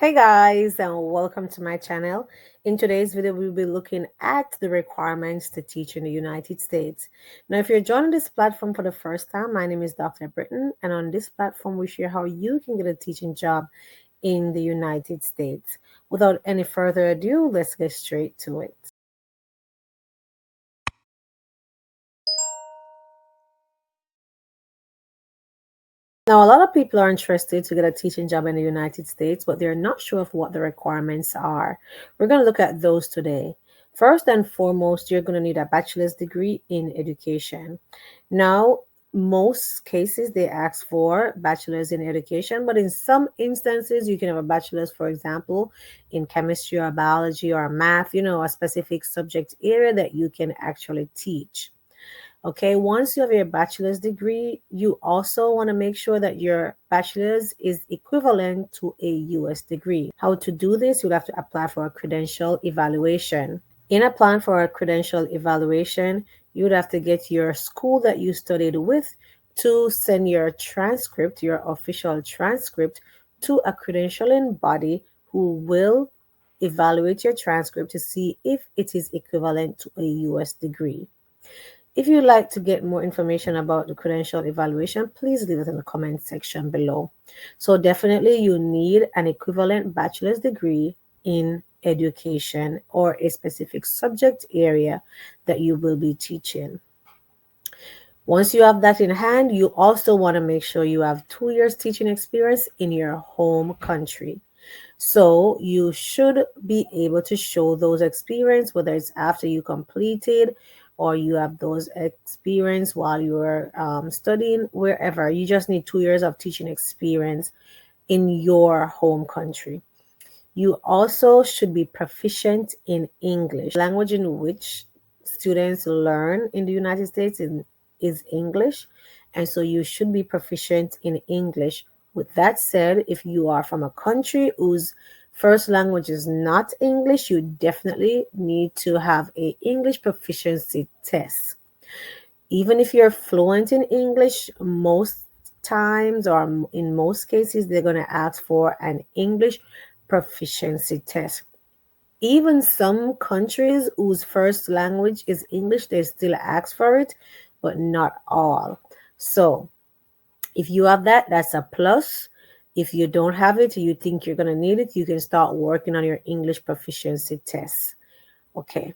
Hey guys, and welcome to my channel. In today's video, we'll be looking at the requirements to teach in the United States. Now, if you're joining this platform for the first time, my name is Dr. Britton, and on this platform, we share how you can get a teaching job in the United States. Without any further ado, let's get straight to it. Now, a lot of people are interested to get a teaching job in the United States, but they're not sure of what the requirements are. We're going to look at those today. First and foremost, you're going to need a bachelor's degree in education. Now, most cases they ask for bachelor's in education, but in some instances you can have a bachelor's, for example, in chemistry or biology or math, a specific subject area that you can actually teach. Okay, once you have your bachelor's degree, you also want to make sure that your bachelor's is equivalent to a US degree. How to do this? You'll have to apply for a credential evaluation. In applying for a credential evaluation, you would have to get your school that you studied with to send your transcript, your official transcript, to a credentialing body who will evaluate your transcript to see if it is equivalent to a US degree. If you'd like to get more information about the credential evaluation, please leave it in the comment section below. So definitely you need an equivalent bachelor's degree in education or a specific subject area that you will be teaching. Once you have that in hand, you also want to make sure you have 2 years teaching experience in your home country. So you should be able to show those experience, whether it's after you completed or you have those experience while you were studying, wherever. You just need 2 years of teaching experience in your home country. You also should be proficient in English. Language in which students learn in the United States is English, and so you should be proficient in English. With that said, if you are from a country whose first language is not English, you definitely need to have a English proficiency test. Even if you're fluent in English, most times or in most cases, they're going to ask for an English proficiency test. Even some countries whose first language is English, they still ask for it, but not all. So if you have that, that's a plus. If you don't have it, you think you're going to need it, you can start working on your English proficiency test. Okay.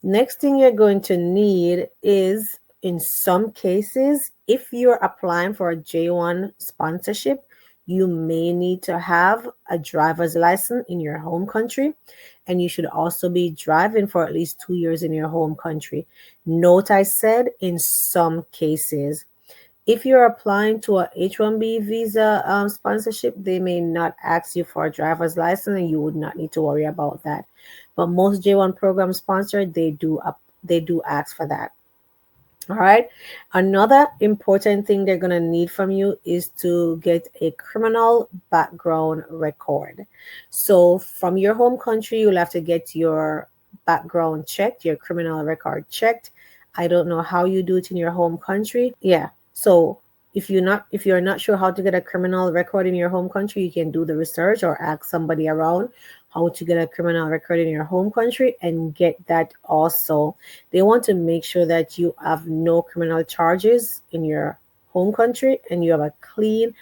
Next thing you're going to need is, in some cases, if you're applying for a J1 sponsorship, you may need to have a driver's license in your home country, and you should also be driving for at least 2 years in your home country. Note I said in some cases. If you're applying to a H-1B visa sponsorship, they may not ask you for a driver's license, and you would not need to worry about that. But most J1 program sponsored, they do ask for that. All right. Another important thing they're going to need from you is to get a criminal background record. So from your home country, you'll have to get your background checked, your criminal record checked. I don't know how you do it in your home country. Yeah. So if you're not sure how to get a criminal record in your home country, you can do the research or ask somebody around how to get a criminal record in your home country and get that also. They want to make sure that you have no criminal charges in your home country and you have a clean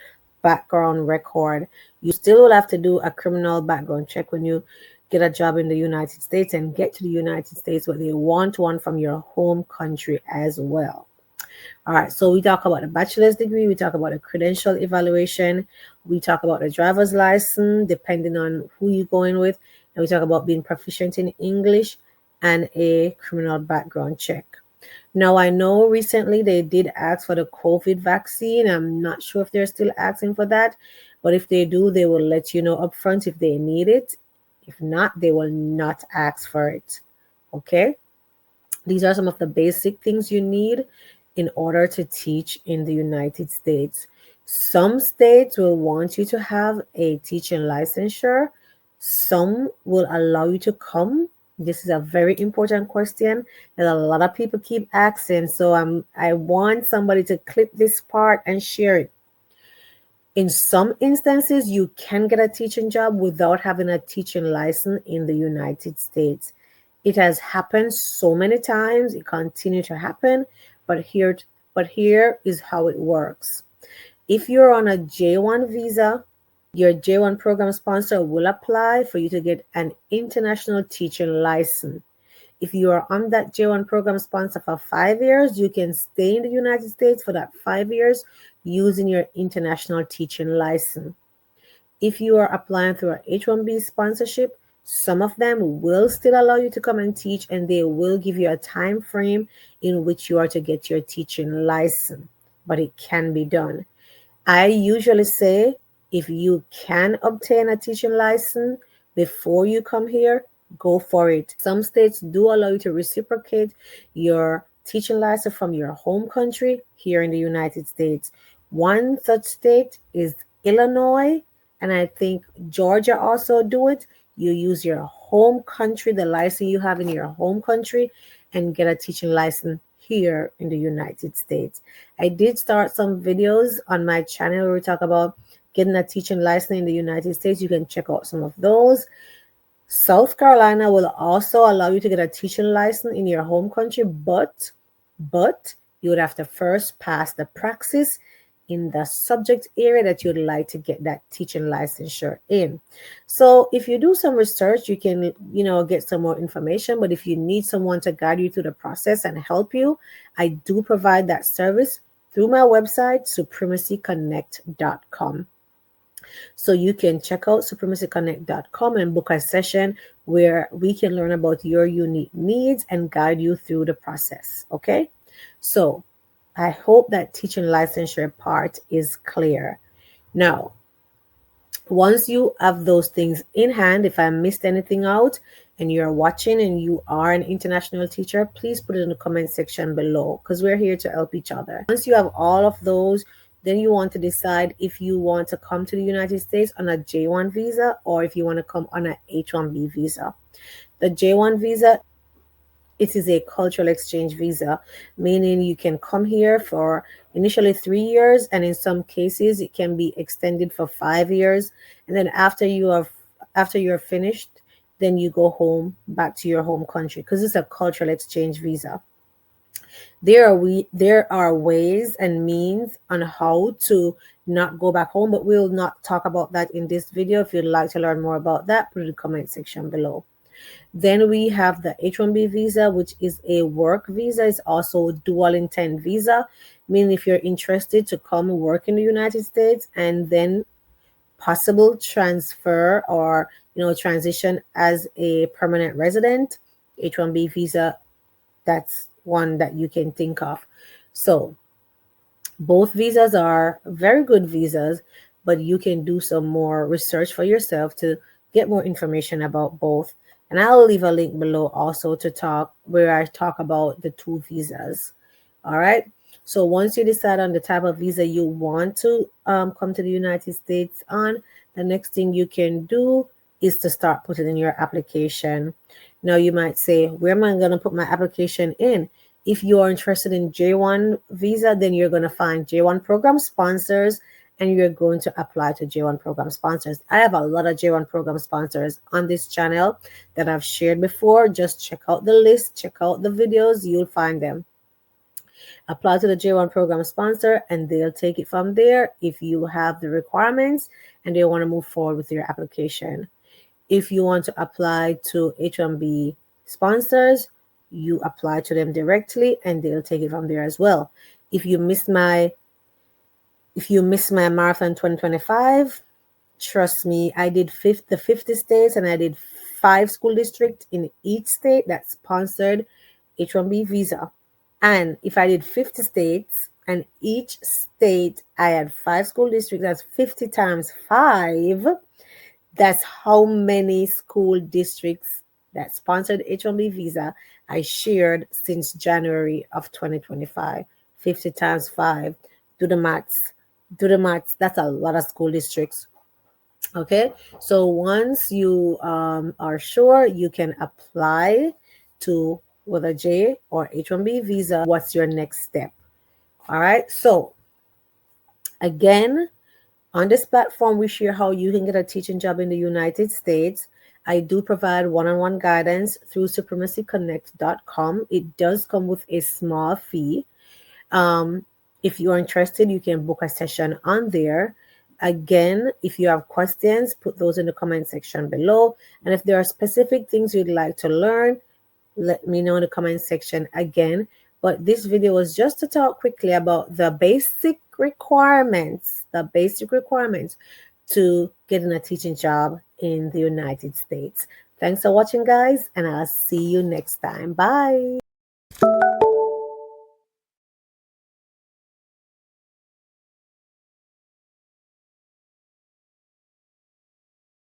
background record. You still will have to do a criminal background check when you get a job in the United States and get to the United States, but they want one from your home country as well. All right, so we talk about a bachelor's degree, we talk about a credential evaluation, we talk about a driver's license, depending on who you're going with, and we talk about being proficient in English and a criminal background check. Now, I know recently they did ask for the COVID vaccine. I'm not sure if they're still asking for that, but if they do, they will let you know upfront if they need it. If not, they will not ask for it. Okay? These are some of the basic things you need in order to teach in the United States. Some states will want you to have a teaching licensure. Some will allow you to come. This is a very important question that a lot of people keep asking. So I want somebody to clip this part and share it. In some instances, you can get a teaching job without having a teaching license in the United States. It has happened so many times, it continues to happen, but here is how it works. If you're on a J1 visa, your J1 program sponsor will apply for you to get an international teaching license. If you are on that J1 program sponsor for 5 years, you can stay in the United States for that 5 years using your international teaching license. If you are applying through a H1B sponsorship, some of them will still allow you to come and teach, and they will give you a time frame in which you are to get your teaching license, but it can be done. I usually say if you can obtain a teaching license before you come here, go for it. Some states do allow you to reciprocate your teaching license from your home country here in the United States. One such state is Illinois, and I think Georgia also do it. You use your home country, the license you have in your home country, and get a teaching license here in the United States. I did start some videos on my channel where we talk about getting a teaching license in the United States. You can check out some of those. South Carolina will also allow you to get a teaching license in your home country, but you would have to first pass the praxis in the subject area that you'd like to get that teaching licensure in. So if you do some research, you can, get some more information. But if you need someone to guide you through the process and help you, I do provide that service through my website, supremacyconnect.com. So you can check out supremacyconnect.com and book a session where we can learn about your unique needs and guide you through the process. Okay. So I hope that teaching licensure part is clear. Now, once you have those things in hand, if I missed anything out and you're watching and you are an international teacher, please put it in the comment section below because we're here to help each other. Once you have all of those, then you want to decide if you want to come to the United States on a J1 visa or if you want to come on a H1B visa. The J1 visa, it is a cultural exchange visa, meaning you can come here for initially 3 years, and in some cases it can be extended for 5 years. And then after you're finished, then you go home back to your home country because it's a cultural exchange visa. There are ways and means on how to not go back home, but we'll not talk about that in this video. If you'd like to learn more about that, put it in the comment section below. Then we have the H1B visa, which is a work visa. It's also a dual intent visa, meaning if you're interested to come work in the United States and then possible transfer or transition as a permanent resident, H1B visa, that's one that you can think of. So both visas are very good visas, but you can do some more research for yourself to get more information about both. And I'll leave a link below also to talk where I talk about the two visas. All right. So once you decide on the type of visa you want to come to the United States on, the next thing you can do is to start putting in your application. Now you might say, where am I going to put my application in? If you are interested in J1 visa, then you're going to find J1 program sponsors and you're going to apply to J1 program sponsors. I have a lot of J1 program sponsors on this channel that I've shared before. Just check out the list, check out the videos, you'll find them. Apply to the J1 program sponsor and they'll take it from there if you have the requirements and they want to move forward with your application. If you want to apply to H1B sponsors, you apply to them directly and they'll take it from there as well. If you missed my marathon 2025, trust me, I did the 50 states and I did 5 school districts in each state that sponsored H1B visa. And if I did 50 states and each state I had 5 school districts, that's 50 times 5. That's how many school districts that sponsored H1B visa I shared since January of 2025. 50 times 5. Do the maths. That's a lot of school districts. Okay. So once you are sure, you can apply to whether J or H1B visa. What's your next step? All right. So again, On this platform, we share how you can get a teaching job in the United States. I do provide one-on-one guidance through supremacyconnect.com. It does come with a small fee. Um, if you are interested, you can book a session on there. Again, if you have questions, put those in the comment section below. And if there are specific things you'd like to learn, let me know in the comment section again. But this video was just to talk quickly about the basic requirements to getting a teaching job in the United States. Thanks for watching, guys, and I'll see you next time. Bye.